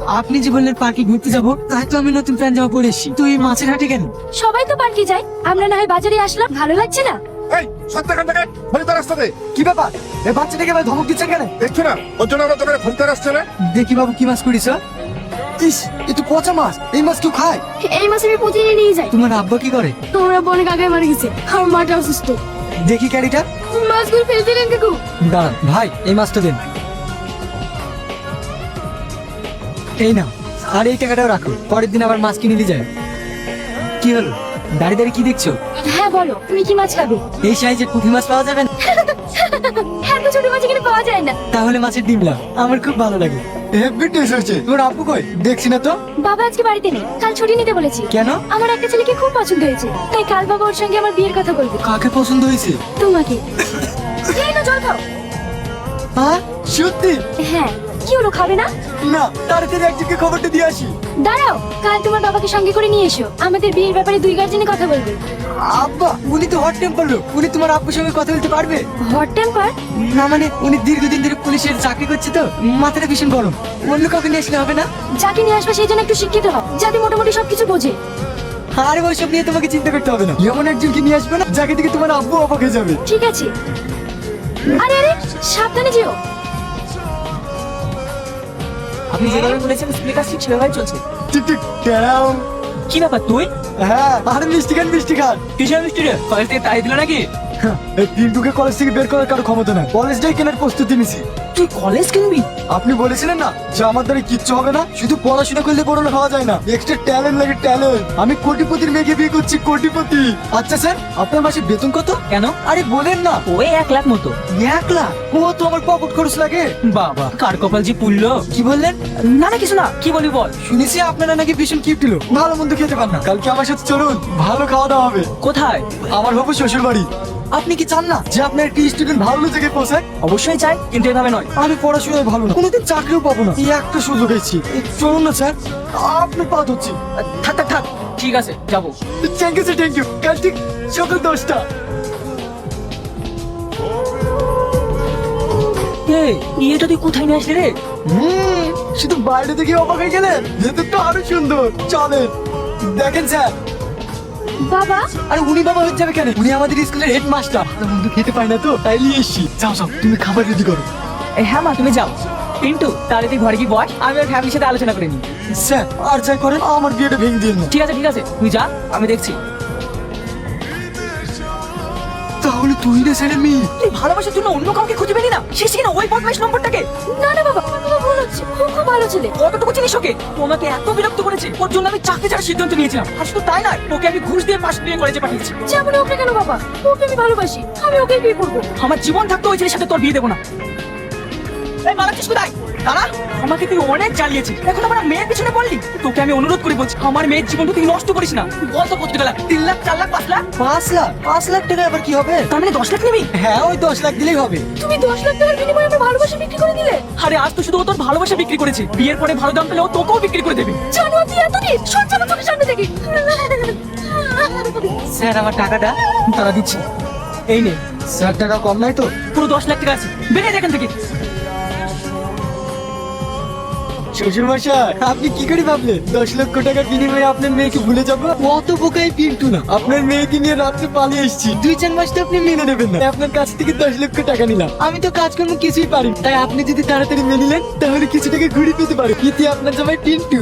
আপনি যে বললেন পার্কে ঘুরতে যাবো, তাই তো আমি নতুন প্যান্ট জামা পরে এসেছি। তুই মাছের হাটে কেন? সবাই তো পার্কে যায়, আমরা না হয় বাজারে আসলাম। ভালো লাগছে না? এই সত্যখান থেকে ফরিদা রাস্তাতে কি ব্যাপার? এই বাচ্চাটাকে আবার ধমক দিচ্ছেন কেন? দেখছো না ওর জন্য আমরা তোকে ফরিদা রাস্তা না। দেখি বাবু কি মাছ করিস? ইস, এ তো পচা মাছ। এই মাছ কেউ খায়? এই মাসে আমি প্রতিদিন নিয়ে যাই। তোমার আব্বা কি করে? তোমরা অনেক আগে মারা গেছে, আমার মাটা অসুস্থ। দেখি ক্যারিটা। মাছগুলো ফেলতে দেন কাকু। দাঁড়ান ভাই, এই মাছটা দেন। এই না, আর এই টাকাটাও রাখো, পরের দিন আবার মাছ কিনে নিয়ে যায়। কি হলো, দাঁড়িয়ে দাঁড়িয়ে কি দেখছো? হ্যাঁ বলো, তুমি কি মাছ খাবে? এই সাইজের পুঁটি মাছ পাওয়া যাবে না? এত ছোট মাছ এখানে পাওয়া যায় না। তাহলে মাছের ডিমলা আমার খুব ভালো লাগে। হেভি টেস্ট হচ্ছে। তোমার আব্বু কই? দেখছি না তো। বাবা আজকে বাড়িতে নেই, কাল ছুটি নিতে বলেছি। কেন? আমার একটা ছেলেকে খুব পছন্দ হয়েছে, তাই কাল বাবা ওর সঙ্গে আমার বিয়ের কথা বলবে। কাকে পছন্দ হয়েছে? তোমাকে। এই না, জল খাও। হ্যাঁ সত্যি? হ্যাঁ, কি হলো, খাবে না? না, তাড়াতাড়ি একজনকে খবরটা দিয়ে আসি। দাঁড়াও, কাল তোমার বাবাকে সঙ্গে করে নিয়ে এসো, আমাদের বিয়ের ব্যাপারে দুই গার্জেনে কথা বলবে। আব্বা, উনি তো হট টেম্পার লোক, উনি তোমার আব্বুর সঙ্গে কথা বলতে পারবে? Hot temper? না মানে উনি দীর্ঘদিন ধরে পুলিশের চাকরি করছে তো, মাথাটা ভীষণ গরম। অন্য কাউকে নিয়ে আসলে হবে না? যাকে নিয়ে আসবে সেই জন্য একটু শিক্ষিত হও, যাতে মোটামুটি সবকিছু বোঝে। আরে ওইসব নিয়ে তোমাকে চিন্তা করতে হবে না। এমন একজনকে নিয়ে আসবে না যাকে দেখে তোমার আব্বু অবাক হয়ে যাবে। ঠিক আছে। আরে আরে, সাবধানে যেও। আপনি যেভাবে বলেছেন স্পিকার ঠিক সেভাবেই চলছে। ঠিক ঠিক টেরাও। কি ব্যাপার তুই? হ্যাঁ, আর মিষ্টি খান মিষ্টি খান। কিসের মিষ্টি রে? কলেজ থেকে তাই দিল নাকি? এই পিন্টুকে কলেজ থেকে বের করার কারো ক্ষমতা নাই। কলেজটাই কেনার প্রস্তুতি নিছি। তুই কলেজ কিনবি? আপনি বলেছিলেন না যে আমার দ্বারা কিচ্ছু হবে না, শুধু পড়াশোনা করলে বড় হওয়া যায় না, এক্সট্রা ট্যালেন্ট লাগে, ট্যালেন্ট। আমি কোটিপতির মেয়েকে বিয়ে করছি, কোটিপতি। আচ্ছা স্যার, আপনার মাসে বেতন কত? কেন? আরে বলেন না। ওই 1 লাখ মতো। 1 লাখ? ও তো আমার পকেট খরচ লাগে। বাবা, কার কপাল যে পুড়লো। কি বললেন? না না কিছু না, কি বলি বল। শুনেছি আপনারা নাকি ভীষণ কিপ দিল, ভালো মন্দ খেতে পান না। কালকে আমার সাথে চলুন, ভালো খাওয়া দাওয়া হবে। কোথায়? আমার হবু শ্বশুর বাড়ি। আপনি কি চান না যে আপনার একটি স্টুডেন্ট ভালো জায়গায় পৌঁছায়? অবশ্যই চাই, কিন্তু এভাবে নয়। আমি পড়াশোনায় ভালো না, কোনোদিন চাকরিও পাবো না, এই একটা সুযোগ হয়েছি। চলুন না স্যার, আপনি পা ধরছি। থাক থাক থাক, ঠিক আছে যাবো। Thank you sir, thank you. কাল ঠিক সকাল 10টা। এই এটা তুই কোথায় নিয়ে আসলি রে? শুধু বাইরে থেকে অবাক হয়ে গেলেন, ভেতরটা আরো সুন্দর। চলেন দেখেন স্যার। বাবা, আরে উনি বাবা হয়ে যাবে কেন? উনি আমাদের স্কুলের হেডমাস্টার। ভালো মন্দ খেতে পাই না তো, তাই নিয়ে এসছি। যাও যাও, তুমি খাবার রেডি করো। হ্যাঁ মা, তুমি যাও। পিন্টু, তাহলে তুই ঘরে কি বস, আমি ওর ফ্যামিলির সাথে আলোচনা করে নিই। স্যার আর যাই করেন, আমার বিয়েটা ভেঙে দিন না। ঠিক আছে ঠিক আছে, তুই যা, আমি দেখছি। তাহলে তুই রে ছেলে মেয়ে? তুই ভালোবাসার জন্য অন্য কাউকে খুঁজে পেলি না, শেষ কিনা ওই বদমাইশ নম্বরটাকে। না না বাবা, আমার বাবা ভুল হচ্ছে, খুব খুব ভালো ছেলে। কতটুকু চিনিস ওকে? তোমাকে এত বিরক্ত করেছে, ওর জন্য আমি চাকরি ছাড়ার সিদ্ধান্ত নিয়েছিলাম। আর শুধু তাই নয়, ওকে আমি ঘুষ দিয়ে পাশ দিয়ে কলেজে পাঠিয়েছি। যেমন ওকে কেন বাবা, ওকে আমি ভালোবাসি, আমি ওকে বিয়ে করবো। আমার জীবন থাকতে ওই ছেলের সাথে তোর বিয়ে দেবো না। এই মারাচ্ছিস কোথায়? দাঁড়া, আমাকে তুই অনেক জ্বালিয়েছিস, এখন আমার মেয়ের পিছনে পড়লি। তোকে আমি অনুরোধ করে বলছি, আমার মেয়ের জীবনটা তুই নষ্ট করিস না। বল তো কত টাকা লাগে? 3 লাখ, 4 লাখ, 5 লাখ? 5 লাখ টাকা আবার কি হবে? তার মানে 10 লাখ নিবি? হ্যাঁ, ওই 10 লাখ দিলেই হবে। তুমি 10 লাখ টাকার বিনিময়ে আমার ভালোবাসা বিক্রি করে দিলে। আরে আজ তো শুধু ও তোর ভালোবাসা বিক্রি করেছে, বিয়ের পরে ভালো দাম পেলে ও তোকেও বিক্রি করে দেবে। জানো তুই এত কি সহ্য আমার চোখের সামনে থেকে। স্যার আমার টাকাটা। তারা দিচ্ছি, এই নে। স্যার টাকা কম নাই তো? পুরো 10 লাখ টাকা আছে, বেরিয়ে যা এখান থেকে। শ্বশুর মশাই, আপনি কি করে ভাবলেন 10 লক্ষ টাকার বিনিময়ে আপনার মেয়েকে ভুলে যাবো? অত বোকাই পিন্টু না। আপনার মেয়েকে নিয়ে রাত্রে পালিয়ে এসেছি, 2-4 মাস তো আপনি মেনে নেবেন না। আপনার কাছ থেকে 10 লক্ষ টাকা নিলাম। আমি তো কাজকর্ম কিছুই পারি না। তাই আপনি যদি তাড়াতাড়ি মেনে নেন, তাহলে কিছু টাকা ঘুরে পেতে পারি। ইতি আপনার জামাই পিন্টু।